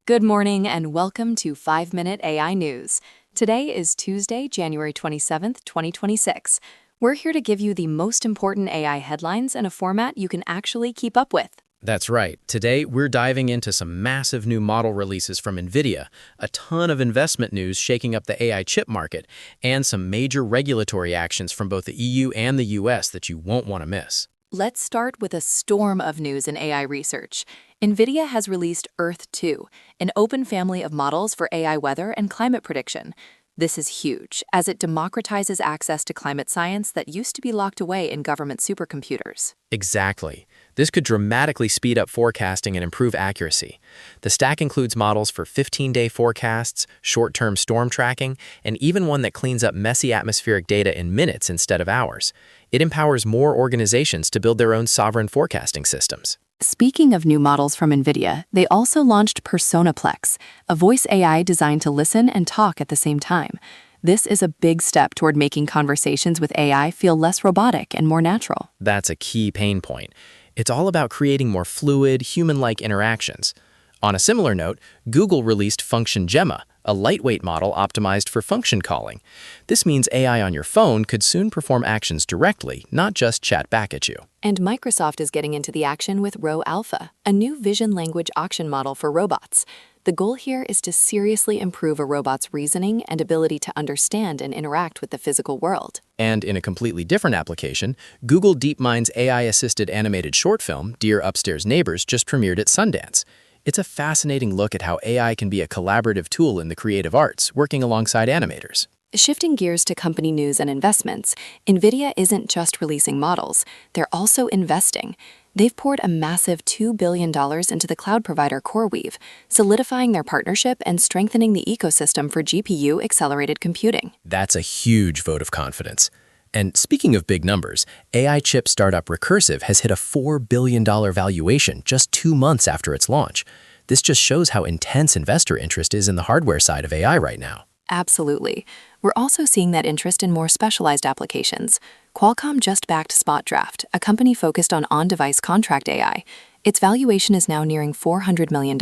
Good morning and welcome to 5-Minute AI News. Today is Tuesday, January 27th, 2026. We're here to give you the most important AI headlines in a format you can actually keep up with. That's right. Today, we're diving into some massive new model releases from Nvidia, a ton of investment news shaking up the AI chip market, and some major regulatory actions from both the EU and the US that you won't want to miss. Let's start with a storm of news in AI research. Nvidia has released Earth 2, an open family of models for AI weather and climate prediction. This is huge, as it democratizes access to climate science that used to be locked away in government supercomputers. Exactly. This could dramatically speed up forecasting and improve accuracy. The stack includes models for 15-day forecasts, short-term storm tracking, and even one that cleans up messy atmospheric data in minutes instead of hours. It empowers more organizations to build their own sovereign forecasting systems. Speaking of new models from Nvidia, they also launched Personaplex, a voice AI designed to listen and talk at the same time. This is a big step toward making conversations with AI feel less robotic and more natural. That's a key pain point. It's all about creating more fluid, human-like interactions. On a similar note, Google released Function Gemma, a lightweight model optimized for function calling. This means AI on your phone could soon perform actions directly, not just chat back at you. And Microsoft is getting into the action with Ro Alpha, a new vision language auction model for robots. The goal here is to seriously improve a robot's reasoning and ability to understand and interact with the physical world. And in a completely different application, Google DeepMind's AI-assisted animated short film, Dear Upstairs Neighbors, just premiered at Sundance. It's a fascinating look at how AI can be a collaborative tool in the creative arts, working alongside animators. Shifting gears to company news and investments, Nvidia isn't just releasing models, they're also investing. They've poured a massive $2 billion into the cloud provider CoreWeave, solidifying their partnership and strengthening the ecosystem for GPU-accelerated computing. That's a huge vote of confidence. And speaking of big numbers, AI chip startup Recursive has hit a $4 billion valuation just 2 months after its launch. This just shows how intense investor interest is in the hardware side of AI right now. Absolutely. We're also seeing that interest in more specialized applications. Qualcomm just backed SpotDraft, a company focused on on-device contract AI. Its valuation is now nearing $400 million,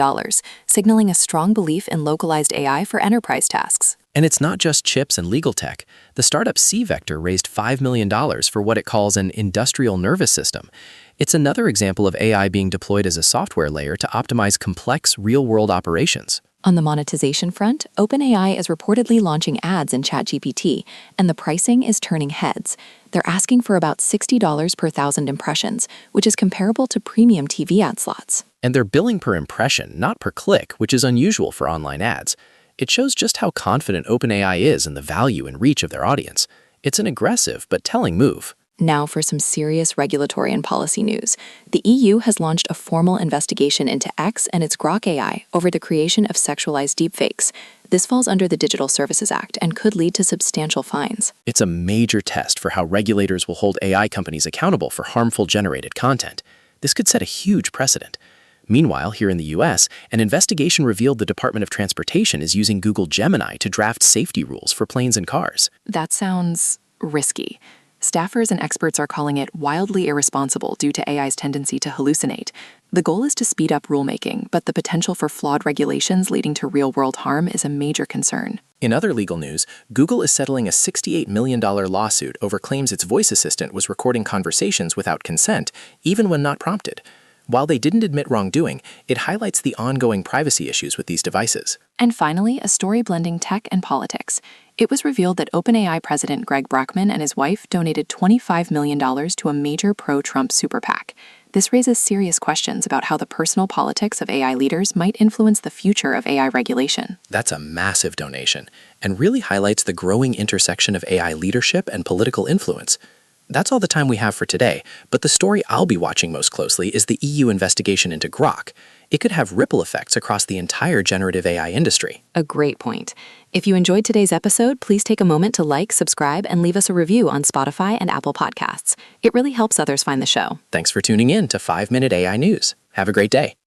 signaling a strong belief in localized AI for enterprise tasks. And it's not just chips and legal tech. The startup C-Vector raised $5 million for what it calls an industrial nervous system. It's another example of AI being deployed as a software layer to optimize complex, real-world operations. On the monetization front, OpenAI is reportedly launching ads in ChatGPT, and the pricing is turning heads. They're asking for about $60 per 1,000 impressions, which is comparable to premium TV ad slots. And they're billing per impression, not per click, which is unusual for online ads. It shows just how confident OpenAI is in the value and reach of their audience. It's an aggressive but telling move. Now for some serious regulatory and policy news. The EU has launched a formal investigation into X and its Grok AI over the creation of sexualized deepfakes. This falls under the Digital Services Act and could lead to substantial fines. It's a major test for how regulators will hold AI companies accountable for harmful generated content. This could set a huge precedent. Meanwhile, here in the US, an investigation revealed the Department of Transportation is using Google Gemini to draft safety rules for planes and cars. That sounds risky. Staffers and experts are calling it wildly irresponsible due to AI's tendency to hallucinate. The goal is to speed up rulemaking, but the potential for flawed regulations leading to real-world harm is a major concern. In other legal news, Google is settling a $68 million lawsuit over claims its voice assistant was recording conversations without consent, even when not prompted. While they didn't admit wrongdoing, it highlights the ongoing privacy issues with these devices. And finally, a story blending tech and politics. It was revealed that OpenAI President Greg Brockman and his wife donated $25 million to a major pro-Trump super PAC. This raises serious questions about how the personal politics of AI leaders might influence the future of AI regulation. That's a massive donation, and really highlights the growing intersection of AI leadership and political influence. That's all the time we have for today, but the story I'll be watching most closely is the EU investigation into Grok. It could have ripple effects across the entire generative AI industry. A great point. If you enjoyed today's episode, please take a moment to like, subscribe, and leave us a review on Spotify and Apple Podcasts. It really helps others find the show. Thanks for tuning in to 5-Minute AI News. Have a great day.